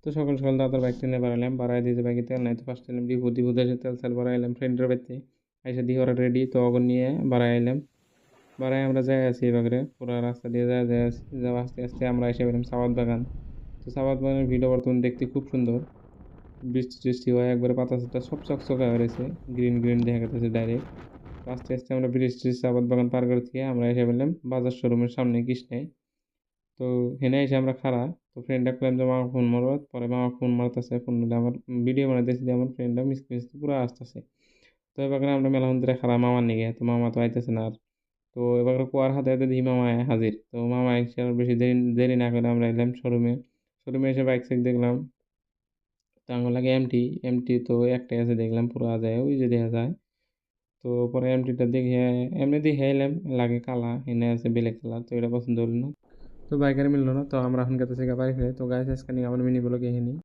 তো সকাল সকাল দাদার বাইক টেনে বাড়াইলাম, বাড়াই দিতে বাইকে তেল নাই, তো ফার্স্ট এলাম ডিপো এসে তেল সেল বাড়াইলাম ফ্রেন্ডের বাড়িতে। এসে দিয়ে ওরা রেডি, তো ওগুলো নিয়ে বাড়াই আইলাম। বাড়াই আমরা যাই আছি এবারে পুরো রাস্তা দিয়ে যাই আছি, যাওয়া আস্তে আস্তে আমরা এসে পেলাম সাবাদ বাগান। তো সাবাদ বাগানের ভিডিও বর্তমানে দেখতে খুব সুন্দর। বৃষ্টি টিষ্টি হয় একবারে, পাতা সাতা সব চকচকা হয়ে রয়েছে, গ্রিন গ্রিন দেখা যাচ্ছে ডাইরেক্ট। তো আস্তে আস্তে আমরা বৃষ্টির সাবাদ বাগান পার করে থেকে আমরা এসে পেলাম বাজার শোরুমের সামনে কৃষ্ণায়। তো হেনে এসে আমরা খাড়া। তো ফ্রেন্ড ডাকলাম যে মামা ফোন মারো, পরে মামা ফোন মারতেছে, ফোন নিলে আমার ভিডিও বানাইতেছি যে আমার ফ্রেন্ডটা মিসকে মিসকে পুরো আসতেছে। তো এবার আমরা মেলা ধরে খাড়া মামার নিগে, তো মামা তো আইতেছে না আর। তো এবার কুয়ার হাতে হাতে দেখি মামা হাজির, তো মামা এসে আর বেশি দেরি দেরি না করে আমরা এলাম শোরুমে। শোরুমে এসে বাইক সাইক দেখলাম। তো আমার লাগে এমটি, এমটি তো একটাই আছে দেখলাম পুরো যায় ওই যে দেখা যায়। তো পরে এমটিটা দেখে এমনি দেখে এলাম, লাগে কালা, এনে আছে ব্ল্যাক কালার, তো এটা পছন্দ হলো না। তো বাইকার মিললো না, তো আমরা এখন গেতেছি বাড়ি ফিরে। তো গাইস আজকে নিয়ে আমার মিনি ব্লগ এখানেই।